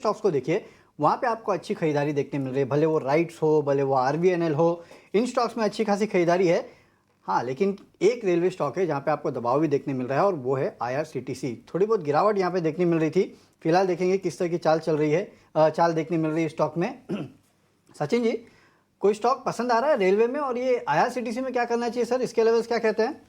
Stocks को देखिए, वहाँ पे आपको अच्छी खरीदारी देखने मिल रही है, भले वो राइट्स हो, भले वो आरबीएनएल हो, इन स्टॉक्स में अच्छी खासी खरीदारी है। हाँ, लेकिन एक रेलवे स्टॉक है जहाँ पे आपको दबाव भी देखने मिल रहा है और वो है आईआरसीटीसी। थोड़ी बहुत गिरावट यहाँ पे देखने मिल रही थी। फिलहाल देखेंगे किस तरह की चाल चल रही है, चाल देखने मिल रही है स्टॉक में। सचिन जी, कोई स्टॉक पसंद आ रहा है रेलवे में, और ये आईआरसीटीसी में क्या करना चाहिए सर, इसके लेवल्स क्या कहते हैं?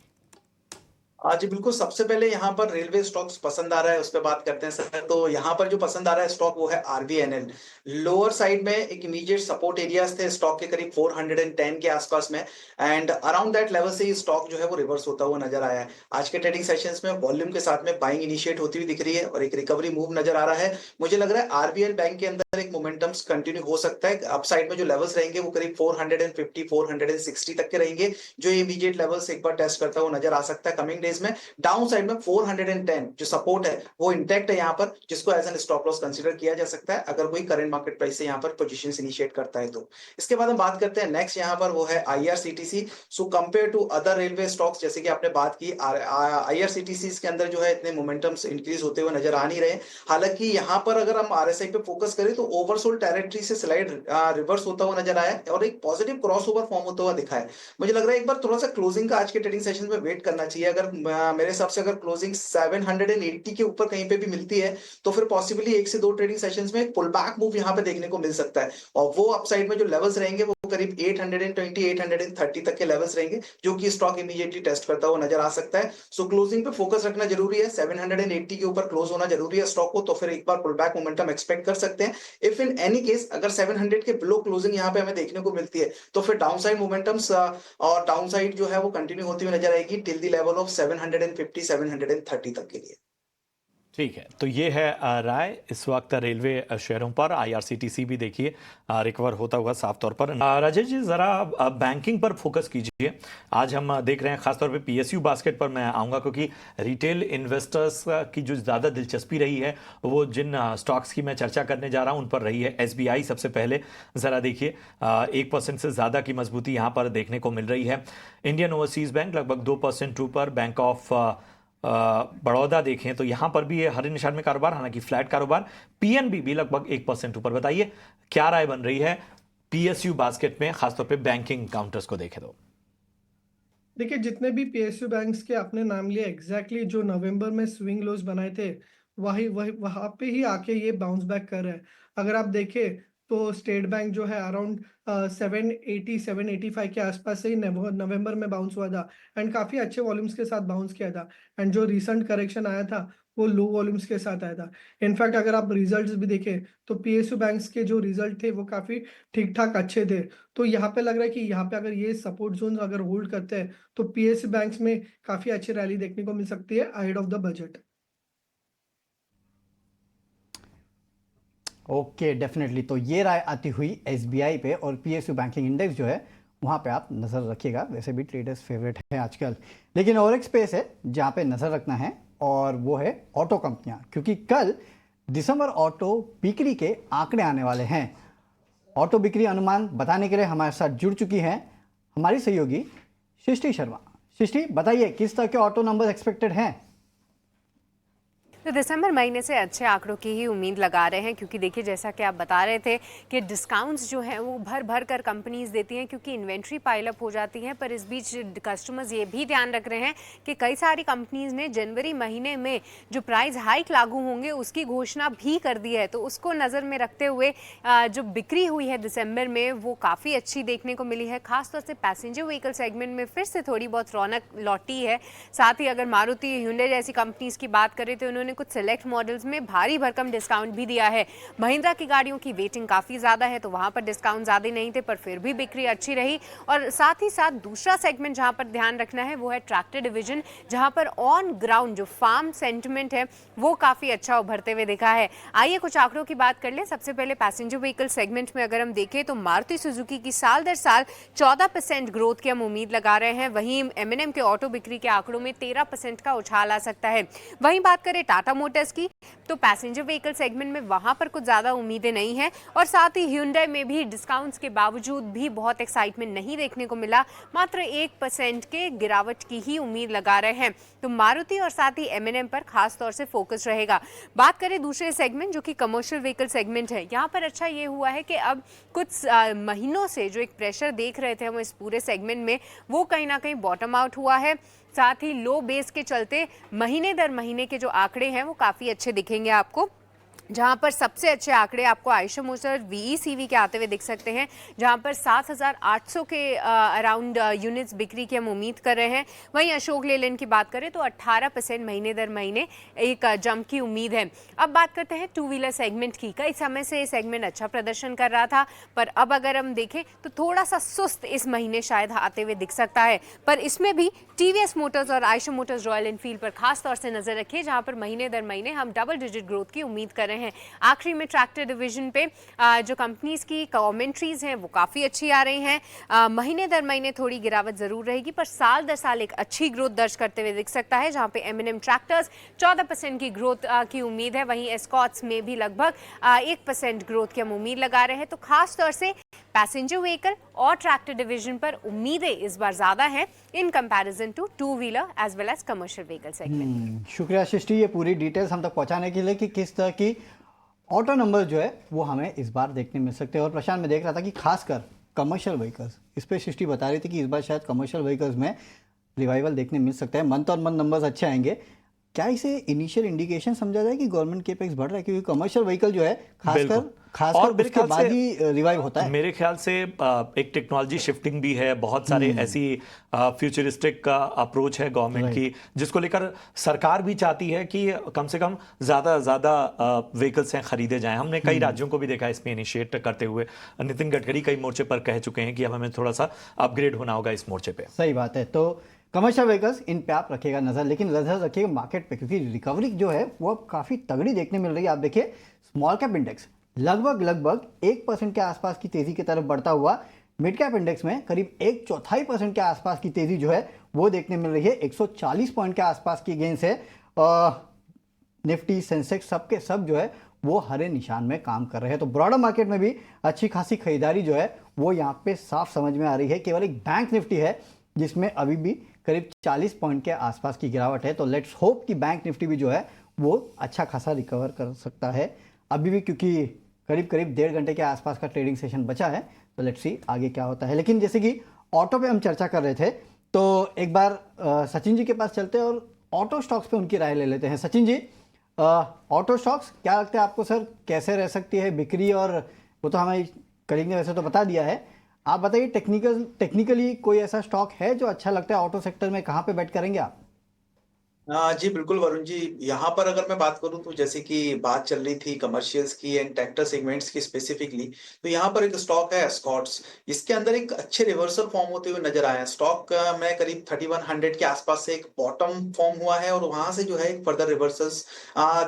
जी बिल्कुल, सबसे पहले यहाँ पर रेलवे स्टॉक्स पसंद आ रहा है, उस पे बात करते हैं सर। तो यहाँ पर जो पसंद आ रहा है स्टॉक वो है आरबीएनएल। लोअर साइड में एक इमीडिएट सपोर्ट एरियाज थे स्टॉक के करीब 410 के आसपास में, एंड अराउंड दैट लेवल से ही स्टॉक जो है वो रिवर्स होता हुआ नजर आया है। आज के ट्रेडिंग सेशंस में वॉल्यूम के साथ में बाइंग इनिशिएट होती हुई दिख रही है और एक रिकवरी मूव नजर आ रहा है। मुझे लग रहा है आरबीएल बैंक के अंदर एक मोमेंटम्स कंटिन्यू हो सकता है। अपसाइड में जो लेवल्स रहेंगे वो करीब 450 460 तक के रहेंगे, जो इमीडिएट लेवल्स एक बार टेस्ट करता हुआ नजर आ सकता है कमिंग डेज में। डाउन साइड में 410 जो सपोर्ट है वो इंटैक्ट है यहाँ पर, जिसको as an stop loss consider किया जा सकता है अगर कोई करंट मार्केट प्राइस से यहाँ पर पोजीशंस इनिशिएट करता है तो। इसके बाद हम बात करते हैं नेक्स्ट यहाँ पर, वो है IRCTC. So compare to other railway stocks, जैसे कि आपने बात की, आईआरसीटीसी के अंदर जो है इतने मोमेंटम्स इंक्रीज होते हुए नजर आ नहीं रहे। हालांकि यहाँ पर अगर हम आरएसआई पे फोकस करें तो ओवरसोल्ड टेरिटरी से स्लाइड रिवर्स होता हुआ नजर आया है और एक पॉजिटिव क्रॉस ओवर फॉर्म होता हुआ दिखा है। मुझे लग रहा है एक बार थोड़ा सा क्लोजिंग का आज के ट्रेडिंग सेशन में वेट करना चाहिए। अगर मेरे हिसाब से अगर क्लोजिंग 780 के ऊपर कहीं पे भी मिलती है तो फिर पॉसिबली एक से दो ट्रेडिंग सेशंस में एक पुल बैक मूव यहाँ पे देखने को मिल सकता है, और वो अपसाइड में जो लेवल्स रहेंगे वो करीब 820 830 तक के लेवल्स रहेंगे, जो कि स्टॉक इमीडिएटली टेस्ट करता हुआ नजर आ सकता है। सो क्लोजिंग पे फोकस रखना जरूरी है, 780 के ऊपर क्लोज होना जरूरी है स्टॉक को, तो फिर एक बार पुल बैक मोमेंटम एक्सपेक्ट कर सकते हैं। इफ इन एनी केस अगर 700 के बिलो क्लोजिंग यहाँ पे हमें देखने को मिलती है तो फिर डाउन साइड मोमेंटम्स और डाउन साइड जो है वो कंटिन्यू होती हुई नजर आएगी टिल द लेवल ऑफ 750 730 तक के लिए। ठीक है, तो ये है राय इस वक्त रेलवे शेयरों पर। आईआरसीटीसी भी देखिए रिकवर होता हुआ साफ तौर पर। राजेश जी, जरा बैंकिंग पर फोकस कीजिए। आज हम देख रहे हैं खासतौर पे पीएसयू बास्केट पर मैं आऊंगा, क्योंकि रिटेल इन्वेस्टर्स की जो ज़्यादा दिलचस्पी रही है वो जिन स्टॉक्स की मैं चर्चा करने जा रहा हूं उन पर रही है। एसबीआई सबसे पहले ज़रा देखिए, 1% से ज़्यादा की मजबूती यहाँ पर देखने को मिल रही है। इंडियन ओवरसीज बैंक लगभग 2% ऊपर। बैंक ऑफ बड़ौदा देखें तो यहां पर भी ये हरे निशान में कारोबार, हालांकि फ्लैट कारोबार। पीएनबी भी लगभग 1% ऊपर। बताइए क्या राय बन रही है पीएसयू बास्केट में, खासतौर पे बैंकिंग काउंटर्स को देखें तो? देखिए, जितने भी पीएसयू बैंक्स के आपने नाम लिए, एग्जैक्टली जो नवंबर में स्विंग लोज बनाए थे, वही वही वहां पे ही आके ये बाउंस बैक कर रहा है। अगर आप देखें तो स्टेट बैंक जो है अराउंड 780 785 के आसपास से ही नवंबर में बाउंस हुआ था, एंड काफी अच्छे वॉल्यूम्स के साथ बाउंस किया था। एंड जो रिसेंट करेक्शन आया था वो लो वॉल्यूम्स के साथ आया था। इनफैक्ट अगर आप रिजल्ट्स भी देखें तो पीएसयू बैंक्स के जो रिजल्ट थे वो काफी ठीक ठाक अच्छे थे। तो यहाँ पे लग रहा है कि यहाँ पे अगर ये सपोर्ट जोन अगर होल्ड करते हैं तो पीएसयू बैंक्स में काफी अच्छी रैली देखने को मिल सकती है ahead of the budget. Okay, definitely. तो ये राय आती हुई एसबीआई पे, और पीएसयू बैंकिंग इंडेक्स जो है वहाँ पे आप नज़र रखिएगा। वैसे भी ट्रेडर्स फेवरेट है आजकल, लेकिन और एक स्पेस है जहाँ पे नज़र रखना है, और वो है ऑटो कंपनियाँ, क्योंकि कल दिसंबर ऑटो बिक्री के आंकड़े आने वाले हैं। ऑटो बिक्री अनुमान बताने के लिए हमारे साथ जुड़ चुकी हैं हमारी सहयोगी सृष्टि शर्मा। सृष्टि, बताइए किस तरह के ऑटो नंबर एक्सपेक्टेड हैं? तो दिसंबर महीने से अच्छे आंकड़ों की ही उम्मीद लगा रहे हैं, क्योंकि देखिए जैसा कि आप बता रहे थे कि डिस्काउंट्स जो हैं वो भर भर कर कंपनीज देती हैं, क्योंकि इन्वेंट्री पाइलअप हो जाती है। पर इस बीच कस्टमर्स ये भी ध्यान रख रहे हैं कि कई सारी कंपनीज ने जनवरी महीने में जो प्राइस हाइक लागू होंगे उसकी घोषणा भी कर दी है। तो उसको नज़र में रखते हुए जो बिक्री हुई है दिसंबर में वो काफ़ी अच्छी देखने को मिली है। खासतौर से पैसेंजर व्हीकल सेगमेंट में फिर से थोड़ी बहुत रौनक लौटी है। साथ ही अगर मारुति, ह्युंडई जैसी कंपनीज की बात करें तो उन्होंने कुछ सेलेक्ट मॉडल्स में भारी भरकम डिस्काउंट भी दिया है। महिंद्रा की गाड़ियों की वेटिंग काफ़ी ज़्यादा है तो वहाँ पर डिस्काउंट ज़्यादा नहीं थे, पर फिर भी बिक्री अच्छी रही। और साथ ही साथ दूसरा सेगमेंट जहाँ पर ध्यान रखना है वो है ट्रैक्टर डिवीजन, जहाँ पर ऑन ग्राउंड जो फार्म सेंटिमेंट है वो काफ़ी अच्छा उभरते हुए दिखा है। आइए कुछ आंकड़ों की बात कर लें। सबसे पहले पैसेंजर व्हीकल सेगमेंट में अगर हम देखें तो मारुति सुजुकी की साल दर साल 14% ग्रोथ की हम उम्मीद लगा रहे हैं। वहीं M&M के ऑटो बिक्री के आंकड़ों में 13% का उछाल आ सकता है। वहीं बात करें टाटा टाटा मोटर्स की, तो पैसेंजर व्हीकल सेगमेंट में वहां पर कुछ ज़्यादा उम्मीदें नहीं हैं। और साथ ही Hyundai में भी डिस्काउंट्स के बावजूद भी बहुत एक्साइटमेंट नहीं देखने को मिला, मात्र 1% के गिरावट की ही उम्मीद लगा रहे हैं। तो मारुति और साथ ही M&M पर खास तौर से फोकस रहेगा। बात करें दूसरे सेगमेंट जो कि कमर्शियल व्हीकल सेगमेंट है, यहाँ पर अच्छा ये हुआ है कि अब कुछ महीनों से जो एक प्रेशर देख रहे थे हम इस पूरे सेगमेंट में, वो कहीं ना कहीं बॉटम आउट हुआ है। साथ ही लो बेस के चलते महीने दर महीने के जो आंकड़े हैं वो काफ़ी अच्छे दिखेंगे आपको, जहां पर सबसे अच्छे आंकड़े आपको आयशर मोटर्स VECV के आते हुए दिख सकते हैं, जहां पर 7,800 के अराउंड यूनिट्स बिक्री की हम उम्मीद कर रहे हैं। वहीं अशोक लेलैंड की बात करें तो 18% महीने दर महीने एक जंप की उम्मीद है। अब बात करते हैं टू व्हीलर सेगमेंट की। कई समय से ये सेगमेंट अच्छा प्रदर्शन कर रहा था, पर अब अगर हम देखें तो थोड़ा सा सुस्त इस महीने शायद आते हुए दिख सकता है। पर इसमें भी TVS मोटर्स और आयशर मोटर्स रॉयल एनफील्ड पर खास तौर से नजर रखिए, जहां पर महीने दर महीने हम डबल डिजिट ग्रोथ की उम्मीद कर रहे हैं। आखिरी में ट्रैक्टर डिवीजन पे जो कंपनीज की कमेंट्रीज हैं वो काफ़ी अच्छी आ रही हैं। महीने दर महीने थोड़ी गिरावट ज़रूर रहेगी, पर साल दर साल एक अच्छी ग्रोथ दर्ज करते हुए दिख सकता है, जहां पे M&M ट्रैक्टर्स 14% की ग्रोथ की उम्मीद है। वहीं एस्कॉट्स में भी लगभग 1% ग्रोथ की हम उम्मीद लगा रहे हैं। तो खास तौर से पैसेंजर व्हीकल और ट्रैक्टर डिवीजन पर उम्मीदें इस बार ज़्यादा हैं in comparison to two wheeler as well as commercial vehicle segment. शुक्रिया सृष्टि, ये पूरी डिटेल्स हम तक पहुंचाने के लिए कि किस तरह की ऑटो नंबर जो है वो हमें इस बार देखने मिल सकते हैं। और प्रशांत, मैं देख रहा था कि खासकर कमर्शियल व्हीकल्स, इस पर सृष्टि बता रही थी कि इस बार शायद कमर्शियल व्हीकल्स में रिवाइवल देखने मिल सकता है, मंथ ऑन मंथ नंबर्स अच्छे आएंगे। क्या इसे इनिशियल इंडिकेशन समझा जाए कि गवर्नमेंट केपेक्स बढ़ रहा है, क्योंकि कमर्शियल व्हीकल जो है खासकर मेरे उसके बाद ही रिवाइव होता है। मेरे ख्याल से एक टेक्नोलॉजी शिफ्टिंग भी है, बहुत सारे ऐसी फ्यूचरिस्टिक का अप्रोच है गवर्नमेंट की, जिसको लेकर सरकार भी चाहती है कि कम से कम ज़्यादा व्हीकल्स हैं खरीदे जाएं। हमने कई राज्यों को भी देखा इसमें इनिशिएट करते हुए। नितिन गडकरी कई मोर्चे पर कह चुके हैं कि अब हमें थोड़ा सा अपग्रेड होना होगा इस मोर्चे पे। सही बात है। तो कमर्शियल व्हीकल्स इन पे आप रखिएगा नज़र, लेकिन नज़र रखिएगा मार्केट पे, क्योंकि रिकवरी जो है वो अब काफ़ी तगड़ी देखने मिल रही है। आप देखिए स्मॉल कैप इंडेक्स लगभग 1% के आसपास की तेज़ी की तरफ बढ़ता हुआ, मिड कैप इंडेक्स में करीब 1/4% के आसपास की तेज़ी जो है वो देखने मिल रही है। 140 पॉइंट के आसपास की गेंस है। निफ्टी, सेंसेक्स सबके सब जो है वो हरे निशान में काम कर रहे हैं। तो ब्रॉडर मार्केट में भी अच्छी खासी खरीदारी जो है वो यहाँ पे साफ समझ में आ रही है। केवल एक बैंक निफ्टी है जिसमें अभी भी करीब 40 पॉइंट के आसपास की गिरावट है। तो लेट्स होप कि बैंक निफ्टी भी जो है वो अच्छा खासा रिकवर कर सकता है अभी भी, क्योंकि करीब 1.5 घंटे के आसपास का ट्रेडिंग सेशन बचा है। तो लेट्स सी आगे क्या होता है। लेकिन जैसे कि ऑटो पे हम चर्चा कर रहे थे, तो एक बार सचिन जी के पास चलते हैं और ऑटो स्टॉक्स पे उनकी राय ले लेते हैं। सचिन जी, ऑटो स्टॉक्स क्या लगता है आपको सर, कैसे रह सकती है बिक्री? और वो तो हमें कलीग ने वैसे तो बता दिया है, आप बताइए टेक्निकली कोई ऐसा स्टॉक है जो अच्छा लगता है ऑटो सेक्टर में, कहाँ पे बेट करेंगे आप? जी बिल्कुल वरुण जी, यहाँ पर अगर मैं बात करूं तो जैसे कि बात चल रही थी कमर्शियल्स की एंड ट्रैक्टर सेगमेंट्स की स्पेसिफिकली, तो यहाँ पर एक स्टॉक है एस्कॉर्ट्स। इसके अंदर एक अच्छे रिवर्सल फॉर्म होते हुए नजर आया। स्टॉक में करीब 3100 के आसपास से एक बॉटम फॉर्म हुआ है और वहां से जो है एक फर्दर रिवर्सल्स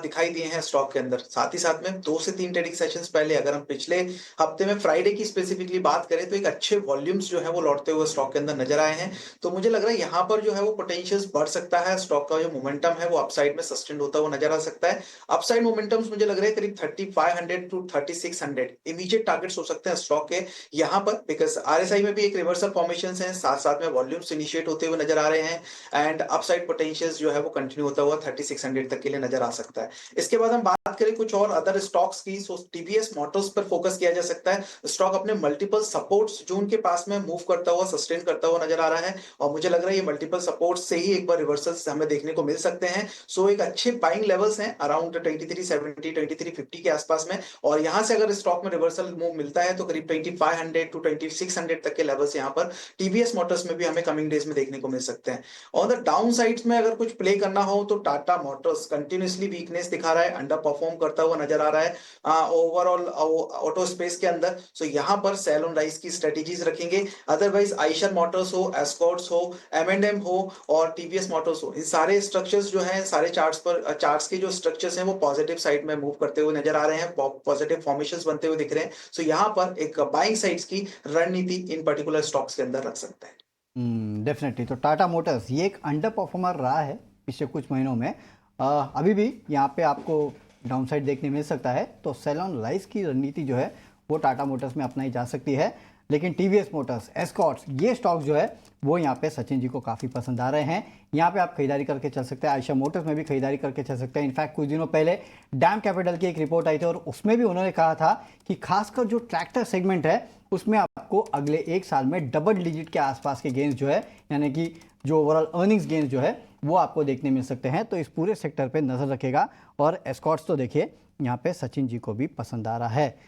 दिखाई दिए हैं स्टॉक के अंदर। साथ ही साथ में 2 से 3 ट्रेडिंग सेशंस पहले अगर हम पिछले हफ्ते में फ्राइडे की स्पेसिफिकली बात करें तो एक अच्छे वॉल्यूम्स जो है वो लौटते हुए स्टॉक के अंदर नजर आए हैं। तो मुझे लग रहा है यहाँ पर जो है वो पोटेंशियल बढ़ सकता है। स्टॉक का जो मोमेंटम है वो अपसाइड में सस्टेन होता हुआ नजर आ सकता है। अपसाइड मोमेंटम्स मुझे लग रहे हैं करीब 3500 टू 3600 इमीडिएट टारगेट्स हो सकते हैं स्टॉक के यहाँ पर, बिकॉज आरएसआई में भी एक रिवर्सल फॉर्मेशंस हैं, साथ साथ में वॉल्यूम्स इनिशिएट होते हुए नजर आ रहे हैं एंड अपसाइड पोटेंशियल्स जो है वो कंटिन्यू होता हुआ 3600 तक के लिए नजर आ सकता है। इसके बाद हम बात करें कुछ और अदर स्टॉक्स की, सो टीवीएस मोटर्स पर फोकस किया जा सकता है। स्टॉक अपने मल्टीपल सपोर्ट्स जोन के पास में मूव करता हुआ सस्टेन करता हुआ नजर आ रहा है और मुझे लग रहा है ये मल्टीपल सपोर्ट्स से ही एक बार रिवर्सल्स हमें देखने को मिल सकते हैं। सो एक अच्छे बाइंग लेवल्स हैं अराउंड 2370 2350 के आसपास में, और यहां से अगर स्टॉक में रिवर्सल मूव मिलता है तो करीब 2500 टू 2600 तक के लेवल्स यहां पर टीवीएस मोटर्स में भी हमें कमिंग डेज में देखने को मिल सकते हैं। ऑन द डाउन साइड्स में अगर कुछ प्ले करना हो तो टाटा मोटर्स कंटिन्यूअसली वीकनेस दिखा रहा है, अंडर परफॉर्म करता हुआ नजर आ रहा है ओवरऑल ऑटो स्पेस के अंदर। सो यहां पर सेल ऑन राइज की स्ट्रेटेजीज रखेंगे। अदरवाइज आइशर मोटर्स हो, एस्कॉर्ट्स हो, M&M हो और टीवीएस मोटर्स हो, इन सारे स्ट्रक्चर्स जो हैं सारे चार्ट्स के जो स्ट्रक्चर्स हैं वो पॉजिटिव साइड में मूव करते हुए नजर आ रहे हैं, पॉजिटिव फॉर्मेशंस बनते हुए दिख रहे हैं। सो यहां पर एक बाइंग साइड्स की रणनीति इन पर्टिकुलर स्टॉक्स के अंदर रख सकते हैं। डेफिनेटली। तो टाटा मोटर्स ये एक अंडर परफॉर्मर रहा है पिछले कुछ महीनों में, अभी भी यहाँ पे आपको डाउनसाइड देखने मिल सकता है, तो सेल ऑन राइज की रणनीति जो है वो टाटा मोटर्स में अपनाई जा सकती है। लेकिन टीवीएस मोटर्स, एस्कॉर्ट्स, ये स्टॉक्स जो है वो यहाँ पे सचिन जी को काफ़ी पसंद आ रहे हैं। यहाँ पे आप खरीदारी करके चल सकते हैं। आयशा मोटर्स में भी खरीदारी करके चल सकते हैं। इनफैक्ट कुछ दिनों पहले डैम कैपिटल की एक रिपोर्ट आई थी और उसमें भी उन्होंने कहा था कि खासकर जो ट्रैक्टर सेगमेंट है उसमें आपको अगले एक साल में डबल डिजिट के आसपास के गेंस जो है, यानी कि जो ओवरऑल अर्निंग्स गेंस जो है वो आपको देखने मिल सकते हैं। तो इस पूरे सेक्टर पे नजर रखेगा। और एस्कॉर्ट्स तो देखिए यहाँ पे सचिन जी को भी पसंद आ रहा है।